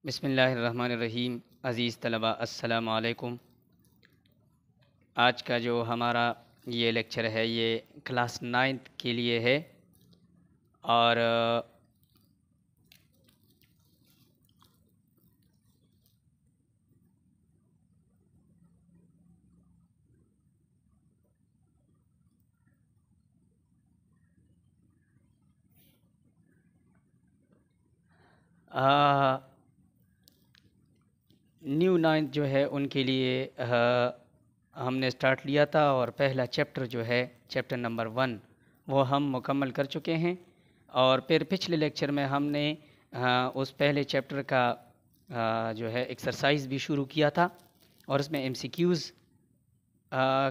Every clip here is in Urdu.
بسم اللہ الرحمن الرحیم۔ عزیز طلبہ السلام علیکم۔ آج کا جو ہمارا یہ لیکچر ہے یہ کلاس 9 کے لیے ہے اور نیو 9 جو ہے ان کے لیے ہم نے سٹارٹ لیا تھا اور پہلا چیپٹر جو ہے چیپٹر نمبر 1 وہ ہم مکمل کر چکے ہیں، اور پھر پچھلے لیکچر میں ہم نے اس پہلے چیپٹر کا جو ہے ایکسرسائز بھی شروع کیا تھا اور اس میں ایم سی کیوز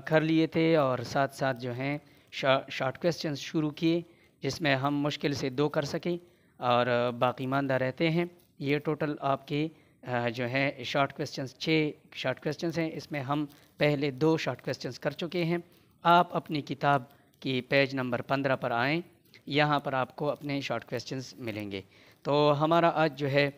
کر لیے تھے اور ساتھ ساتھ جو ہیں شارٹ کویسچنز شروع کیے جس میں ہم مشکل سے 2 کر سکیں اور باقی ماندہ رہتے ہیں۔ یہ ٹوٹل آپ کے جو ہے شارٹ کویسچنز 6 شارٹ کویسچنز ہیں، اس میں ہم پہلے 2 شارٹ کویسچنز کر چکے ہیں۔ آپ اپنی کتاب کی پیج نمبر 15 پر آئیں، یہاں پر آپ کو اپنے شارٹ کویسچنز ملیں گے۔ تو ہمارا آج جو ہے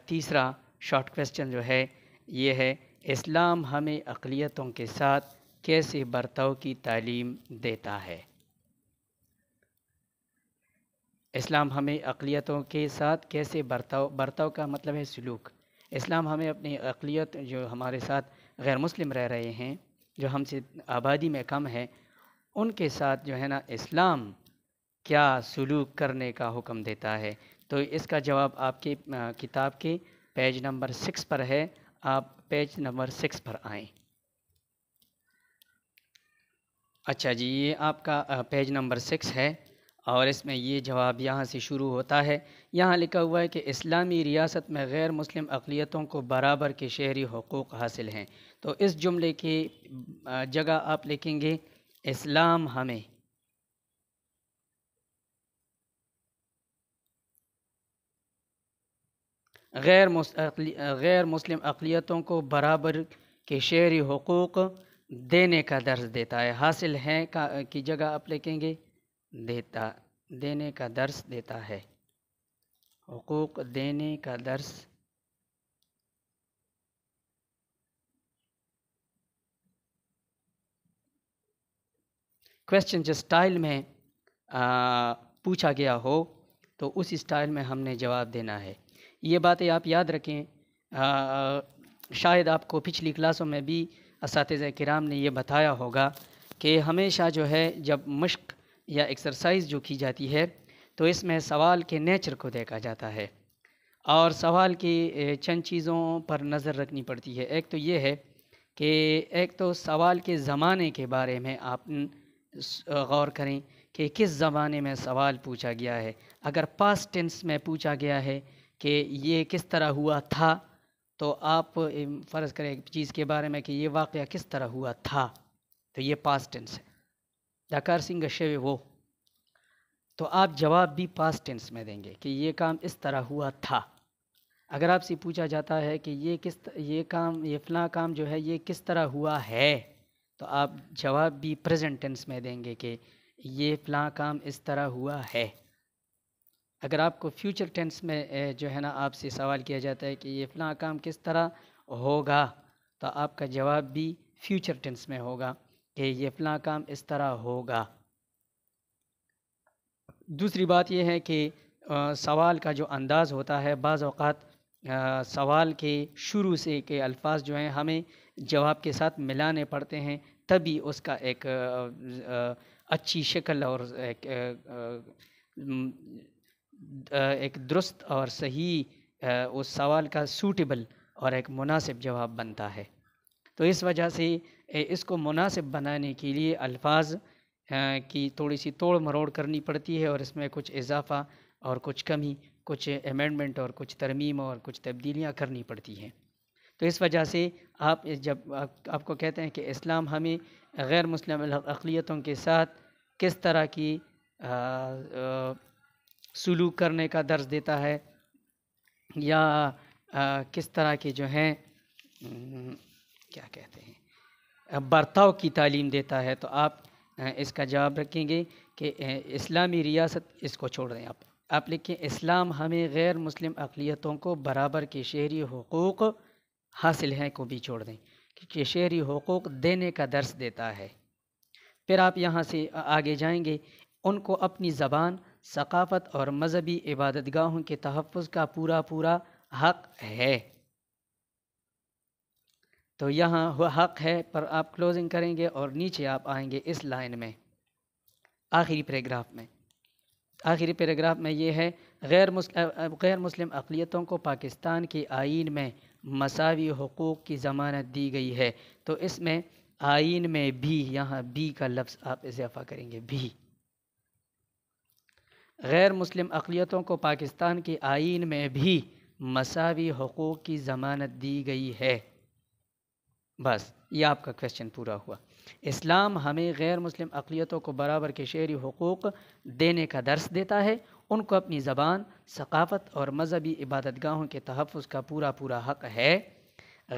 تیسرا شارٹ کویسچن جو ہے یہ ہے، اسلام ہمیں اقلیتوں کے ساتھ کیسے برتاؤ کی تعلیم دیتا ہے؟ اسلام ہمیں اقلیتوں کے ساتھ کیسے برتاؤ کا مطلب ہے سلوک۔ اسلام ہمیں اپنی اقلیت جو ہمارے ساتھ غیر مسلم رہ رہے ہیں، جو ہم سے آبادی میں کم ہے، ان کے ساتھ جو ہے نا اسلام کیا سلوک کرنے کا حکم دیتا ہے۔ تو اس کا جواب آپ کی کتاب کے پیج نمبر 6 پر ہے، آپ پیج نمبر 6 پر آئیں۔ اچھا جی، یہ آپ کا پیج نمبر 6 ہے اور اس میں یہ جواب یہاں سے شروع ہوتا ہے۔ یہاں لکھا ہوا ہے کہ اسلامی ریاست میں غیر مسلم اقلیتوں کو برابر کے شہری حقوق حاصل ہیں۔ تو اس جملے کی جگہ آپ لکھیں گے اسلام ہمیں غیر مسلم اقلیتوں کو برابر کے شہری حقوق دینے کا درس دیتا ہے۔ حاصل ہیں کی جگہ آپ لکھیں گے دینے کا درس دیتا ہے، حقوق دینے کا درس کویسچن جس سٹائل میں پوچھا گیا ہو تو اسی سٹائل میں ہم نے جواب دینا ہے۔ یہ باتیں آپ یاد رکھیں، شاید آپ کو پچھلی کلاسوں میں بھی اساتذہ کرام نے یہ بتایا ہوگا کہ ہمیشہ جو ہے جب مشق یا ایکسرسائز جو کی جاتی ہے تو اس میں سوال کے نیچر کو دیکھا جاتا ہے اور سوال کی چند چیزوں پر نظر رکھنی پڑتی ہے۔ ایک تو یہ ہے کہ ایک تو سوال کے زمانے کے بارے میں آپ غور کریں کہ کس زمانے میں سوال پوچھا گیا ہے۔ اگر پاسٹ ٹینس میں پوچھا گیا ہے کہ یہ کس طرح ہوا تھا، تو آپ فرض کریں ایک چیز کے بارے میں کہ یہ واقعہ کس طرح ہوا تھا، تو یہ پاسٹ ٹینس ہے، دکار سنگھ شوی وہ، تو آپ جواب بھی پاسٹ ٹینس میں دیں گے کہ یہ کام اس طرح ہوا تھا۔ اگر آپ سے پوچھا جاتا ہے کہ یہ فلاں کام جو ہے یہ کس طرح ہوا ہے، تو آپ جواب بھی پریزنٹ ٹینس میں دیں گے کہ یہ فلاں کام اس طرح ہوا ہے۔ اگر آپ کو فیوچر ٹینس میں جو ہے نا آپ سے سوال کیا جاتا ہے کہ یہ فلاں کام کس طرح ہوگا، تو آپ کا جواب بھی فیوچر ٹینس میں ہوگا کہ یہ فلاں کام اس طرح ہوگا۔ دوسری بات یہ ہے کہ سوال کا جو انداز ہوتا ہے، بعض اوقات سوال کے شروع سے کے الفاظ جو ہیں ہمیں جواب کے ساتھ ملانے پڑتے ہیں، تبھی اس کا ایک اچھی شکل اور ایک درست اور صحیح اس سوال کا سوٹیبل اور ایک مناسب جواب بنتا ہے۔ تو اس وجہ سے اس کو مناسب بنانے کے لیے الفاظ کی تھوڑی سی توڑ مروڑ کرنی پڑتی ہے اور اس میں کچھ اضافہ اور کچھ کمی، کچھ امینڈمنٹ اور کچھ ترمیم اور کچھ تبدیلیاں کرنی پڑتی ہیں۔ تو اس وجہ سے جب آپ کو کہتے ہیں کہ اسلام ہمیں غیر مسلم اقلیتوں کے ساتھ کس طرح کی سلوک کرنے کا درس دیتا ہے یا کس طرح کے جو ہیں کیا کہتے ہیں برتاؤ کی تعلیم دیتا ہے، تو آپ اس کا جواب رکھیں گے کہ اسلامی ریاست، اس کو چھوڑ دیں آپ، آپ لکھیں اسلام ہمیں غیر مسلم اقلیتوں کو برابر کے شہری حقوق حاصل ہیں کو بھی چھوڑ دیں کہ شہری حقوق دینے کا درس دیتا ہے۔ پھر آپ یہاں سے آگے جائیں گے، ان کو اپنی زبان، ثقافت اور مذہبی عبادت گاہوں کے تحفظ کا پورا پورا حق ہے۔ تو یہاں حق ہے پر آپ کلوزنگ کریں گے اور نیچے آپ آئیں گے اس لائن میں، آخری پیراگراف میں یہ ہے غیر مسلم اقلیتوں کو پاکستان کے آئین میں مساوی حقوق کی ضمانت دی گئی ہے۔ تو اس میں آئین میں بھی، یہاں بھی کا لفظ آپ اضافہ کریں گے، بھی غیر مسلم اقلیتوں کو پاکستان کے آئین میں بھی مساوی حقوق کی ضمانت دی گئی ہے۔ بس یہ آپ کا کویسچن پورا ہوا۔ اسلام ہمیں غیر مسلم اقلیتوں کو برابر کے شہری حقوق دینے کا درس دیتا ہے، ان کو اپنی زبان، ثقافت اور مذہبی عبادت گاہوں کے تحفظ کا پورا پورا حق ہے۔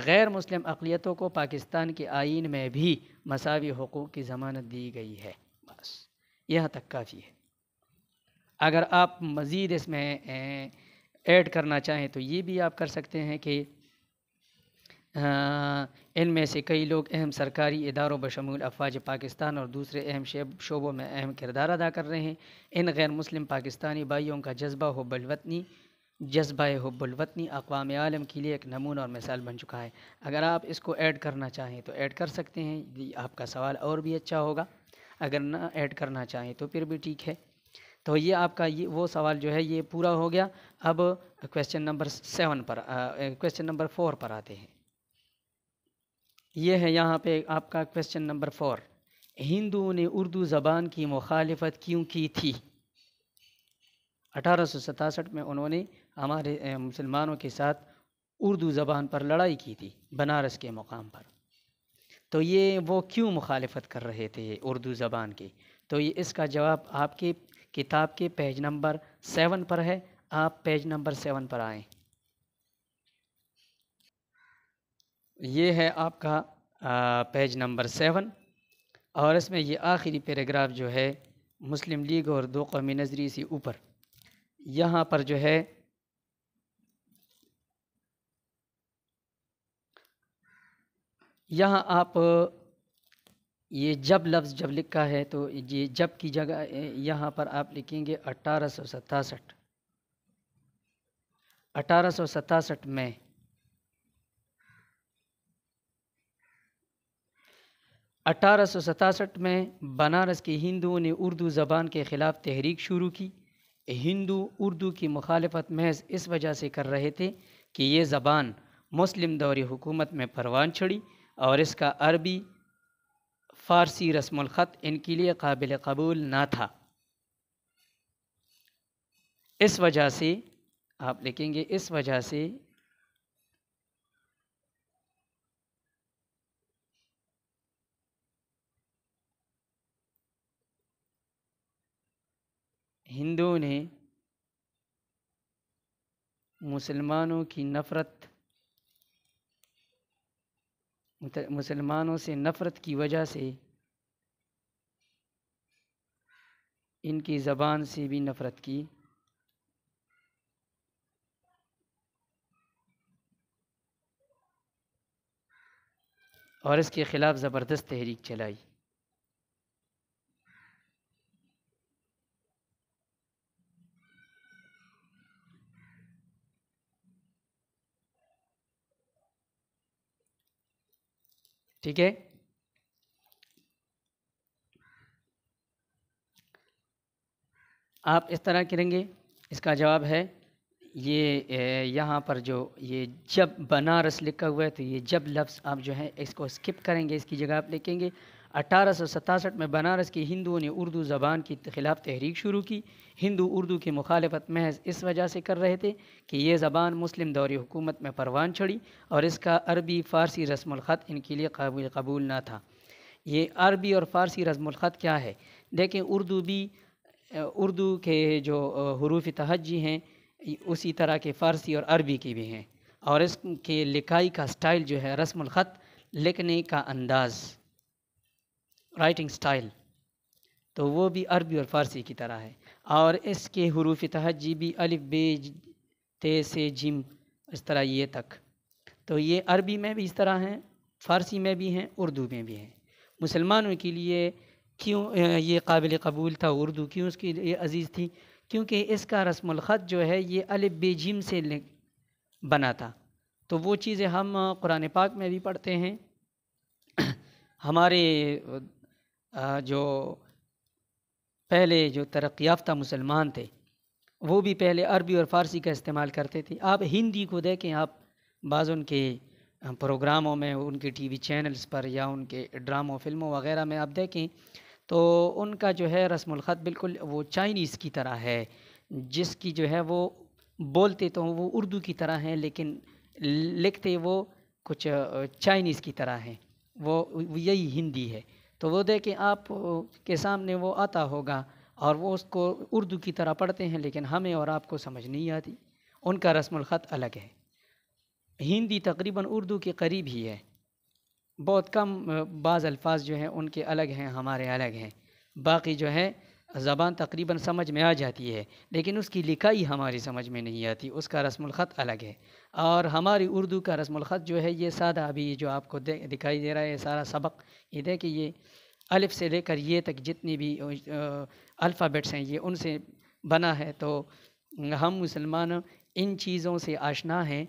غیر مسلم اقلیتوں کو پاکستان کے آئین میں بھی مساوی حقوق کی ضمانت دی گئی ہے۔ بس یہاں تک کافی ہے۔ اگر آپ مزید اس میں ایڈ کرنا چاہیں تو یہ بھی آپ کر سکتے ہیں کہ ان میں سے کئی لوگ اہم سرکاری اداروں بشمول افواج پاکستان اور دوسرے اہم شعبوں میں اہم کردار ادا کر رہے ہیں۔ ان غیر مسلم پاکستانی بھائیوں کا جذبہ حب الوطنی اقوام عالم کے لیے ایک نمونہ اور مثال بن چکا ہے۔ اگر آپ اس کو ایڈ کرنا چاہیں تو ایڈ کر سکتے ہیں، آپ کا سوال اور بھی اچھا ہوگا۔ اگر نہ ایڈ کرنا چاہیں تو پھر بھی ٹھیک ہے۔ تو یہ آپ کا وہ سوال جو ہے یہ پورا ہو گیا۔ اب کویسچن نمبر 4 پر آتے ہیں۔ یہ ہے یہاں پہ آپ کا کویسچن نمبر 4، ہندوؤں نے اردو زبان کی مخالفت کیوں کی تھی؟ 1867 میں انہوں نے ہمارے مسلمانوں کے ساتھ اردو زبان پر لڑائی کی تھی بنارس کے مقام پر۔ تو یہ وہ کیوں مخالفت کر رہے تھے اردو زبان کی؟ تو یہ اس کا جواب آپ کی کتاب کے پیج نمبر 7 پر ہے۔ آپ پیج نمبر 7 پر آئیں۔ یہ ہے آپ کا پیج نمبر 7، اور اس میں یہ آخری پیراگراف جو ہے مسلم لیگ اور دو قومی نظریے سے اوپر، یہاں پر جو ہے یہاں آپ یہ جب لفظ جب لکھا ہے تو یہ جب کی جگہ یہاں پر آپ لکھیں گے 1867 میں 1867 میں بنارس کے ہندوؤں نے اردو زبان کے خلاف تحریک شروع کی۔ ہندو اردو کی مخالفت محض اس وجہ سے کر رہے تھے کہ یہ زبان مسلم دور حکومت میں پروان چڑھی اور اس کا عربی فارسی رسم الخط ان کے لیے قابل قبول نہ تھا۔ اس وجہ سے آپ لکھیں گے، اس وجہ سے ہندوؤں نے مسلمانوں سے نفرت کی وجہ سے ان کی زبان سے بھی نفرت کی اور اس کے خلاف زبردست تحریک چلائی۔ ٹھیک ہے، آپ اس طرح کریں گے۔ اس کا جواب ہے یہ یہاں پر جو یہ جب بنارس لکھا ہوا ہے تو یہ جب لفظ آپ جو ہے اس کو سکپ کریں گے، اس کی جگہ آپ لکھیں گے 1867 میں بنارس کے ہندوؤں نے اردو زبان کے خلاف تحریک شروع کی۔ ہندو اردو کی مخالفت محض اس وجہ سے کر رہے تھے کہ یہ زبان مسلم دور حکومت میں پروان چڑھی اور اس کا عربی فارسی رسم الخط ان کے لیے قابل قبول نہ تھا۔ یہ عربی اور فارسی رسم الخط کیا ہے؟ دیکھیں اردو کے جو حروف تہجی ہیں اسی طرح کے فارسی اور عربی کی بھی ہیں، اور اس کے لکھائی کا سٹائل جو ہے رسم الخط، لکھنے کا انداز، رائٹنگ سٹائل، تو وہ بھی عربی اور فارسی کی طرح ہے۔ اور اس کے حروف تہجی بھی الف بے تے سے جیم اس طرح یہ تک. تو یہ عربی میں بھی اس طرح ہیں، فارسی میں بھی ہیں، اردو میں بھی ہیں. مسلمانوں کے لیے کیوں یہ قابل قبول تھا اردو، کیوں اس کے لیے عزیز تھی؟ کیونکہ اس کا رسم الخط جو ہے یہ الف بے جیم سے بنا تھا. تو وہ چیزیں ہم قرآن پاک میں بھی پڑھتے ہیں. ہمارے جو پہلے جو ترقی یافتہ مسلمان تھے وہ بھی پہلے عربی اور فارسی کا استعمال کرتے تھے. آپ ہندی کو دیکھیں، آپ بعض ان کے پروگراموں میں، ان کے ٹی وی چینلز پر یا ان کے ڈراموں فلموں وغیرہ میں آپ دیکھیں تو ان کا جو ہے رسم الخط بالکل وہ چائنیز کی طرح ہے، جس کی جو ہے وہ بولتے تو وہ اردو کی طرح ہیں لیکن لکھتے وہ کچھ چائنیز کی طرح ہیں، وہ یہی ہندی ہے. تو وہ دیکھیں آپ کے سامنے وہ آتا ہوگا اور وہ اس کو اردو کی طرح پڑھتے ہیں، لیکن ہمیں اور آپ کو سمجھ نہیں آتی. ان کا رسم الخط الگ ہے. ہندی تقریباً اردو کے قریب ہی ہے، بہت کم بعض الفاظ جو ہیں ان کے الگ ہیں، ہمارے الگ ہیں. باقی جو ہے زبان تقریباً سمجھ میں آ جاتی ہے، لیکن اس کی لکھائی ہماری سمجھ میں نہیں آتی، اس کا رسم الخط الگ ہے. اور ہماری اردو کا رسم الخط جو ہے یہ سادہ، ابھی جو آپ کو دکھائی دے رہا ہے سارا سبق، یہ دیکھیں یہ الف سے لے کر یہ تک جتنی بھی الفابیٹس ہیں یہ ان سے بنا ہے. تو ہم مسلمان ان چیزوں سے آشنا ہیں،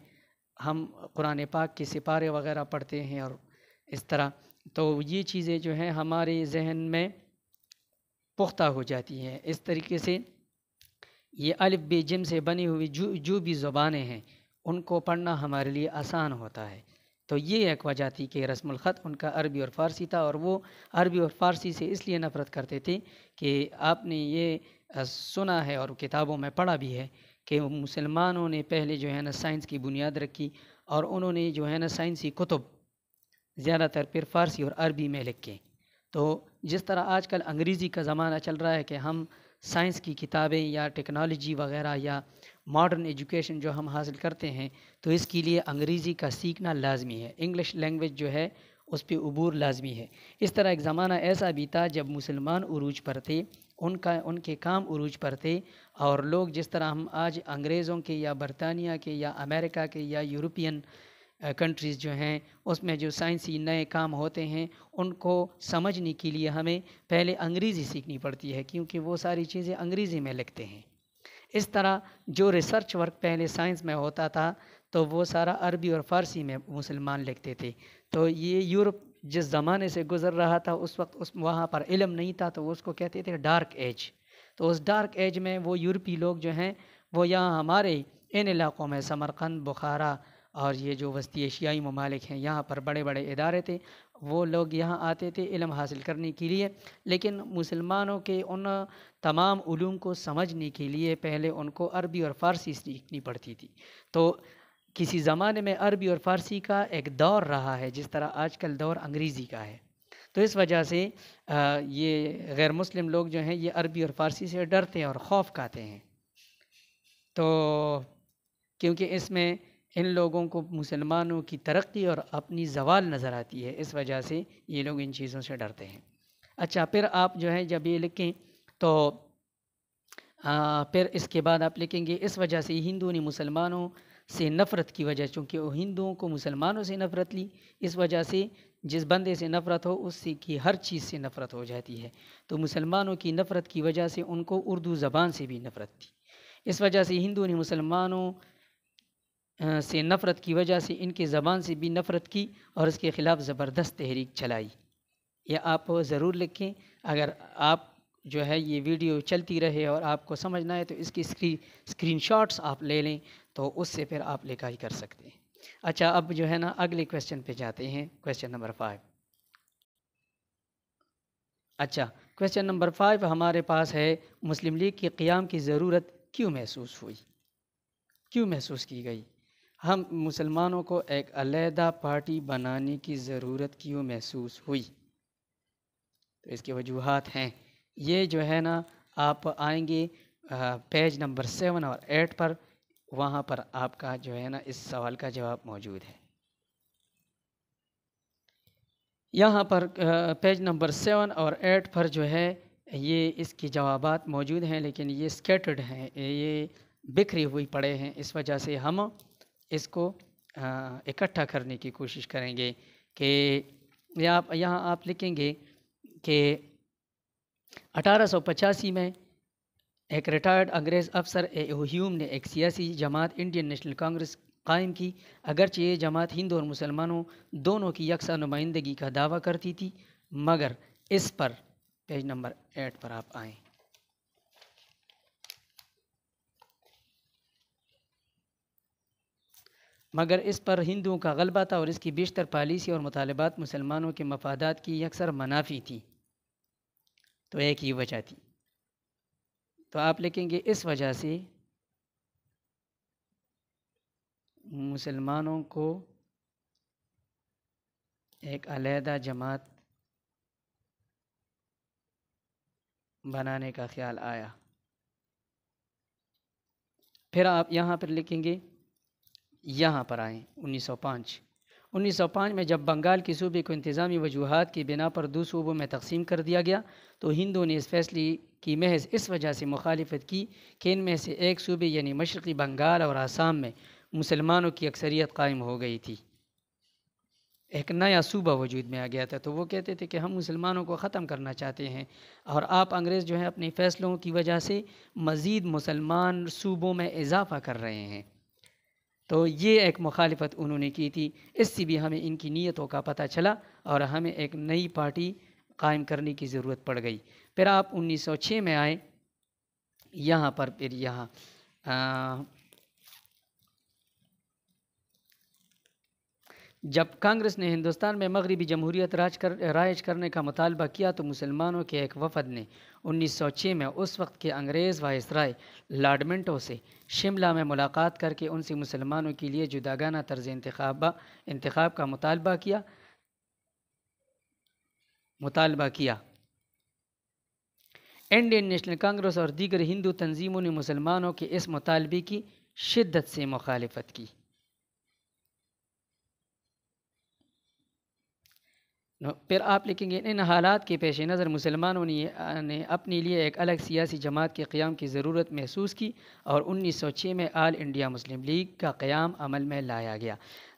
ہم قرآن پاک کے سپارے وغیرہ پڑھتے ہیں اور اس طرح. تو یہ چیزیں جو ہیں ہمارے ذہن میں پختہ ہو جاتی ہیں. اس طریقے سے یہ الف بے جم سے بنی ہوئی جو بھی زبانیں ہیں ان کو پڑھنا ہمارے لیے آسان ہوتا ہے. تو یہ ایک وجہ تھی کہ رسم الخط ان کا عربی اور فارسی تھا، اور وہ عربی اور فارسی سے اس لیے نفرت کرتے تھے کہ آپ نے یہ سنا ہے اور کتابوں میں پڑھا بھی ہے کہ مسلمانوں نے پہلے جو ہے نا سائنس کی بنیاد رکھی، اور انہوں نے جو ہے نا سائنسی کتب زیادہ تر پھر فارسی اور عربی میں لکھے. تو جس طرح آج کل انگریزی کا زمانہ چل رہا ہے کہ ہم سائنس کی کتابیں یا ٹیکنالوجی وغیرہ یا ماڈرن ایجوکیشن جو ہم حاصل کرتے ہیں تو اس کے لیے انگریزی کا سیکھنا لازمی ہے، انگلش لینگویج جو ہے اس پہ عبور لازمی ہے. اس طرح ایک زمانہ ایسا بھی تھا جب مسلمان عروج پر تھے، ان کے کام عروج پر تھے، اور لوگ جس طرح ہم آج انگریزوں کے یا برطانیہ کے یا امریکہ کے یا یورپین کنٹریز جو ہیں اس میں جو سائنسی نئے کام ہوتے ہیں ان کو سمجھنے کے لیے ہمیں پہلے انگریزی سیکھنی پڑتی ہے، کیونکہ وہ ساری چیزیں انگریزی میں لکھتے ہیں. اس طرح جو ریسرچ ورک پہلے سائنس میں ہوتا تھا تو وہ سارا عربی اور فارسی میں مسلمان لکھتے تھے. تو یہ یورپ جس زمانے سے گزر رہا تھا اس وقت وہاں پر علم نہیں تھا، تو وہ اس کو کہتے تھے ڈارک ایج. تو اس ڈارک ایج میں وہ یورپی لوگ جو ہیں وہ یہاں ہمارے ان علاقوں میں سمرقند، بخارا اور یہ جو وسطی ایشیائی ممالک ہیں یہاں پر بڑے بڑے ادارے تھے، وہ لوگ یہاں آتے تھے علم حاصل کرنے کے لیے. لیکن مسلمانوں کے ان تمام علوم کو سمجھنے کے لیے پہلے ان کو عربی اور فارسی سیکھنی پڑتی تھی. تو کسی زمانے میں عربی اور فارسی کا ایک دور رہا ہے جس طرح آج کل دور انگریزی کا ہے. تو اس وجہ سے یہ غیر مسلم لوگ جو ہیں یہ عربی اور فارسی سے ڈرتے ہیں اور خوف کھاتے ہیں. تو کیونکہ اس میں ان لوگوں کو مسلمانوں کی ترقی اور اپنی زوال نظر آتی ہے، اس وجہ سے یہ لوگ ان چیزوں سے ڈرتے ہیں. اچھا، پھر آپ جو ہے جب یہ لکھیں تو پھر اس کے بعد آپ لکھیں گے اس وجہ سے ہندوؤں نے مسلمانوں سے نفرت کی وجہ، چونکہ وہ ہندوؤں کو مسلمانوں سے نفرت لی، اس وجہ سے جس بندے سے نفرت ہو اس سے کی ہر چیز سے نفرت ہو جاتی ہے. تو مسلمانوں کی نفرت کی وجہ سے ان کو اردو زبان سے بھی نفرت تھی. اس وجہ سے ہندوؤں نے مسلمانوں سے نفرت کی وجہ سے ان کی زبان سے بھی نفرت کی اور اس کے خلاف زبردست تحریک چلائی. یہ آپ ضرور لکھیں. اگر آپ جو ہے یہ ویڈیو چلتی رہے اور آپ کو سمجھنا ہے تو اس کی اسکرین شاٹس آپ لے لیں، تو اس سے پھر آپ لکھائی کر سکتے ہیں. اچھا، اب جو ہے نا اگلے کویسچن پہ جاتے ہیں، کویسچن نمبر 5. اچھا، کویسچن نمبر 5 ہمارے پاس ہے، مسلم لیگ کے قیام کی ضرورت کیوں محسوس ہوئی، کیوں محسوس کی گئی؟ ہم مسلمانوں کو ایک علیحدہ پارٹی بنانے کی ضرورت کیوں محسوس ہوئی؟ تو اس کی وجوہات ہیں. یہ جو ہے نا آپ آئیں گے پیج نمبر 7 اور 8 پر، وہاں پر آپ کا جو ہے نا اس سوال کا جواب موجود ہے. یہاں پر پیج نمبر 7 اور 8 پر جو ہے یہ اس کی جوابات موجود ہیں لیکن یہ اسکیٹرڈ ہیں، یہ بکھری ہوئی پڑے ہیں، اس وجہ سے ہم اس کو اکٹھا کرنے کی کوشش کریں گے کہ یہاں آپ لکھیں گے کہ 1885 میں ایک ریٹائرڈ انگریز افسر ہیوم نے ایک سیاسی جماعت انڈین نیشنل کانگریس قائم کی، اگرچہ یہ جماعت ہندو اور مسلمانوں دونوں کی یکساں نمائندگی کا دعویٰ کرتی تھی، مگر اس پر پیج نمبر 8 پر آپ آئیں۔ مگر اس پر ہندوؤں کا غلبہ تھا اور اس کی بیشتر پالیسی اور مطالبات مسلمانوں کے مفادات کی یکسر منافی تھی۔ تو ایک ہی وجہ تھی، تو آپ لکھیں گے اس وجہ سے مسلمانوں کو ایک علیحدہ جماعت بنانے کا خیال آیا۔ پھر آپ یہاں پر لکھیں گے، یہاں پر آئیں 1905 میں جب بنگال کے صوبے کو انتظامی وجوہات کی بنا پر دو صوبوں میں تقسیم کر دیا گیا تو ہندوؤں نے اس فیصلے کی محض اس وجہ سے مخالفت کی کہ ان میں سے ایک صوبے یعنی مشرقی بنگال اور آسام میں مسلمانوں کی اکثریت قائم ہو گئی تھی، ایک نیا صوبہ وجود میں آ گیا تھا، تو وہ کہتے تھے کہ ہم مسلمانوں کو ختم کرنا چاہتے ہیں، اور آپ انگریز جو ہیں اپنے فیصلوں کی وجہ سے مزید مسلمان صوبوں میں اضافہ کر رہے ہیں۔ تو یہ ایک مخالفت انہوں نے کی تھی، اس سے بھی ہمیں ان کی نیتوں کا پتہ چلا اور ہمیں ایک نئی پارٹی قائم کرنے کی ضرورت پڑ گئی۔ پھر آپ 1906 میں آئے، یہاں پر پھر یہاں جب کانگریس نے ہندوستان میں مغربی جمہوریت رائج کرنے کا مطالبہ کیا تو مسلمانوں کے ایک وفد نے 1906 میں اس وقت کے انگریز وائسرائے لارڈ منٹو سے شملہ میں ملاقات کر کے ان سے مسلمانوں کے لیے جداگانہ طرز انتخاب کا مطالبہ کیا۔ انڈین نیشنل کانگریس اور دیگر ہندو تنظیموں نے مسلمانوں کے اس مطالبے کی شدت سے مخالفت کی۔ پھر آپ لکھیں گے، ان حالات کے پیش نظر مسلمانوں نے اپنے لیے ایک الگ سیاسی جماعت کے قیام کی ضرورت محسوس کی اور 1906 میں آل انڈیا مسلم لیگ کا قیام عمل میں لایا گیا۔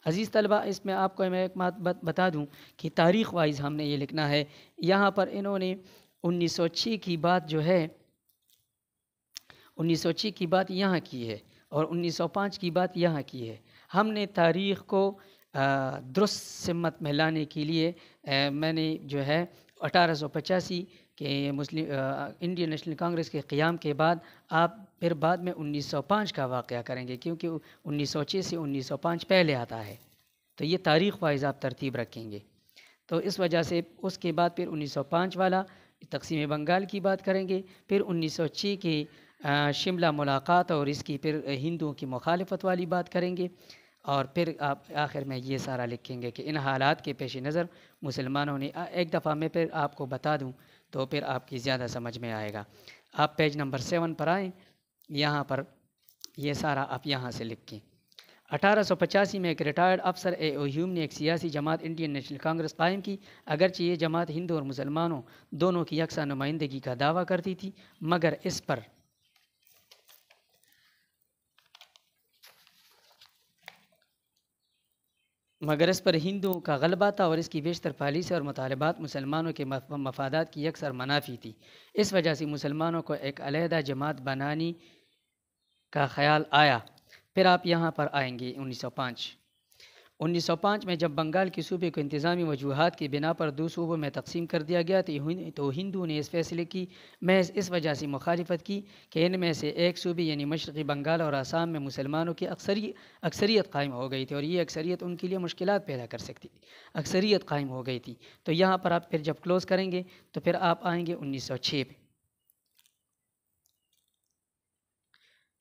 عزیز طلبہ، اس میں آپ کو میں ایک بات بتا دوں کہ تاریخ وائز ہم نے یہ لکھنا ہے۔ یہاں پر انہوں نے 1906 کی بات جو ہے 1906 کی بات یہاں کی ہے اور 1905 کی بات یہاں کی ہے۔ ہم نے تاریخ کو درست سمت میں لانے کے لیے میں نے جو ہے 1885 کے انڈین نیشنل کانگریس کے قیام کے بعد آپ پھر بعد میں 1905 کا واقعہ کریں گے، کیونکہ 1906 سے 1905 پہلے آتا ہے، تو یہ تاریخ وائز آپ ترتیب رکھیں گے۔ تو اس وجہ سے اس کے بعد پھر 1905 والا تقسیم بنگال کی بات کریں گے، پھر 1906 کی شملہ ملاقات اور اس کی پھر ہندوؤں کی مخالفت والی بات کریں گے، اور پھر آپ آخر میں یہ سارا لکھیں گے کہ ان حالات کے پیش نظر مسلمانوں نے ایک دفعہ میں پھر آپ کو بتا دوں تو پھر آپ کی زیادہ سمجھ میں آئے گا۔ آپ پیج نمبر 7 پر آئیں، یہاں پر یہ سارا آپ یہاں سے لکھیں۔ 1885 میں ایک ریٹائرڈ افسر ہیوم نے ایک سیاسی جماعت انڈین نیشنل کانگریس قائم کی، اگرچہ یہ جماعت ہندو اور مسلمانوں دونوں کی یکساں نمائندگی کا دعویٰ کرتی تھی، مگر اس پر ہندوؤں کا غلبہ تھا اور اس کی بیشتر پالیسی اور مطالبات مسلمانوں کے مفادات کی یکسر منافی تھی۔ اس وجہ سے مسلمانوں کو ایک علیحدہ جماعت بنانے کا خیال آیا۔ پھر آپ یہاں پر آئیں گے 1905 میں جب بنگال کے صوبے کو انتظامی وجوہات کی بنا پر دو صوبوں میں تقسیم کر دیا گیا تو ہندوؤں نے اس فیصلے کی محض اس وجہ سے مخالفت کی کہ ان میں سے ایک صوبے یعنی مشرقی بنگال اور آسام میں مسلمانوں کی اکثریت قائم ہو گئی تھی، اور یہ اکثریت ان کے لیے مشکلات پیدا کر سکتی تھی، اکثریت قائم ہو گئی تھی۔ تو یہاں پر آپ پھر جب کلوز کریں گے تو پھر آپ آئیں گے 1906 پہ،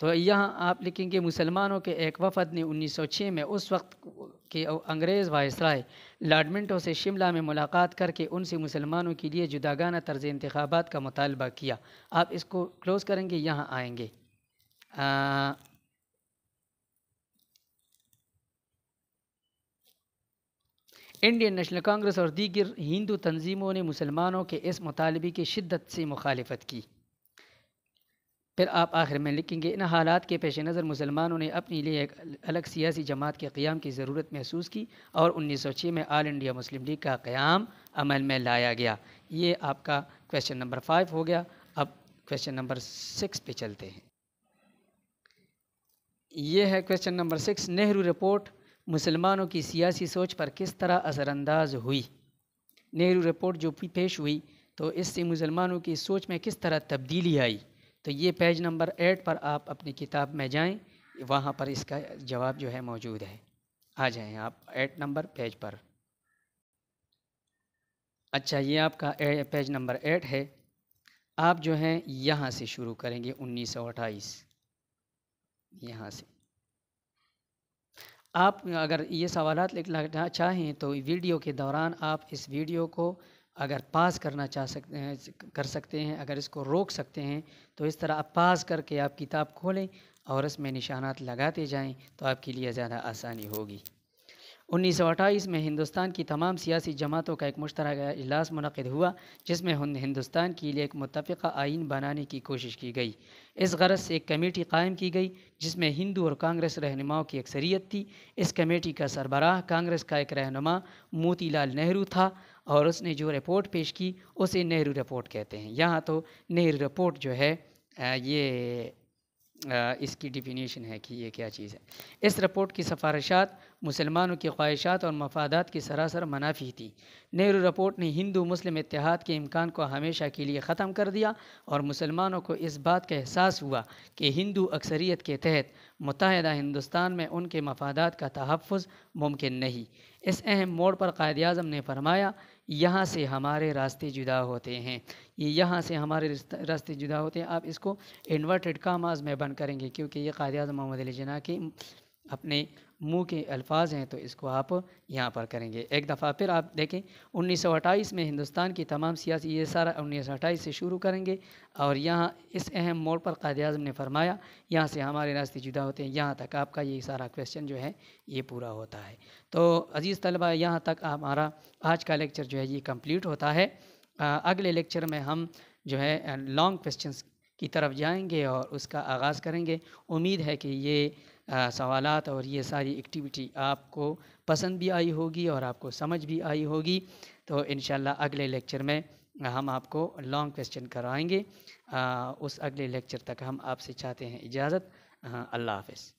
تو یہاں آپ لکھیں گے مسلمانوں کے ایک وفد نے 1906 میں اس وقت کے انگریز وائسرائے لارڈ منٹو سے شملہ میں ملاقات کر کے ان سے مسلمانوں کے لیے جداگانہ طرز انتخابات کا مطالبہ کیا۔ آپ اس کو کلوز کریں گے، یہاں آئیں گے۔ انڈین نیشنل کانگریس اور دیگر ہندو تنظیموں نے مسلمانوں کے اس مطالبے کی شدت سے مخالفت کی۔ پھر آپ آخر میں لکھیں گے ان حالات کے پیش نظر مسلمانوں نے اپنے لیے ایک الگ سیاسی جماعت کے قیام کی ضرورت محسوس کی اور 1906 میں آل انڈیا مسلم لیگ کا قیام عمل میں لایا گیا۔ یہ آپ کا کویشچن نمبر 5 ہو گیا۔ اب کویشچن نمبر 6 پہ چلتے ہیں۔ یہ ہے کویشچن نمبر 6، نہرو رپورٹ مسلمانوں کی سیاسی سوچ پر کس طرح اثر انداز ہوئی؟ نہرو رپورٹ جو پیش ہوئی تو اس سے مسلمانوں کی سوچ میں کس طرح تبدیلی آئی؟ تو یہ پیج نمبر 8 پر آپ اپنی کتاب میں جائیں، وہاں پر اس کا جواب جو ہے موجود ہے۔ آ جائیں آپ 8 نمبر پیج پر۔ اچھا، یہ آپ کا پیج نمبر 8 ہے۔ آپ جو ہیں یہاں سے شروع کریں گے 1928، یہاں سے۔ آپ اگر یہ سوالات لکھنا چاہیں تو ویڈیو کے دوران آپ اس ویڈیو کو اگر پاس کرنا کر سکتے ہیں، اگر اس کو روک سکتے ہیں تو اس طرح آپ پاس کر کے آپ کتاب کھولیں اور اس میں نشانات لگاتے جائیں تو آپ کے لیے زیادہ آسانی ہوگی۔ 1928 میں ہندوستان کی تمام سیاسی جماعتوں کا ایک مشترکہ اجلاس منعقد ہوا جس میں ہندوستان کے لیے ایک متفقہ آئین بنانے کی کوشش کی گئی۔ اس غرض سے ایک کمیٹی قائم کی گئی جس میں ہندو اور کانگریس رہنماؤں کی اکثریت تھی۔ اس کمیٹی کا سربراہ کانگریس کا ایک رہنما موتی لال نہرو تھا اور اس نے جو رپورٹ پیش کی اسے نہرو رپورٹ کہتے ہیں۔ یہاں تو نہرو رپورٹ جو ہے یہ اس کی ڈیفینیشن ہے کہ یہ کیا چیز ہے۔ اس رپورٹ کی سفارشات مسلمانوں کی خواہشات اور مفادات کی سراسر منافی تھی۔ نہرو رپورٹ نے ہندو مسلم اتحاد کے امکان کو ہمیشہ کے لیے ختم کر دیا اور مسلمانوں کو اس بات کا احساس ہوا کہ ہندو اکثریت کے تحت متحدہ ہندوستان میں ان کے مفادات کا تحفظ ممکن نہیں۔ اس اہم موڑ پر قائد اعظم نے فرمایا، یہاں سے ہمارے راستے جدا ہوتے ہیں۔ یہ یہاں سے ہمارے راستے جدا ہوتے ہیں، آپ اس کو انورٹڈ کاماز میں بند کریں گے کیونکہ یہ قائد اعظم محمد علی جناح کے اپنے منہ کے الفاظ ہیں تو اس کو آپ یہاں پر کریں گے۔ ایک دفعہ پھر آپ دیکھیں 1928 میں ہندوستان کی تمام سیاسی، یہ سارا 1928 سے شروع کریں گے اور یہاں اس اہم موڑ پر قائد اعظم نے فرمایا یہاں سے ہمارے راستے جدا ہوتے ہیں، یہاں تک آپ کا یہ سارا کویشچن جو ہے یہ پورا ہوتا ہے۔ تو عزیز طلبہ، یہاں تک ہمارا آج کا لیکچر جو ہے یہ کمپلیٹ ہوتا ہے۔ اگلے لیکچر میں ہم جو ہے لانگ کویشچنس کی طرف جائیں گے اور اس کا آغاز کریں گے۔ امید ہے کہ یہ سوالات اور یہ ساری ایکٹیویٹی آپ کو پسند بھی آئی ہوگی اور آپ کو سمجھ بھی آئی ہوگی۔ تو انشاءاللہ اگلے لیکچر میں ہم آپ کو لانگ کویشچن کرائیں گے۔ اس اگلے لیکچر تک ہم آپ سے چاہتے ہیں اجازت۔ اللہ حافظ۔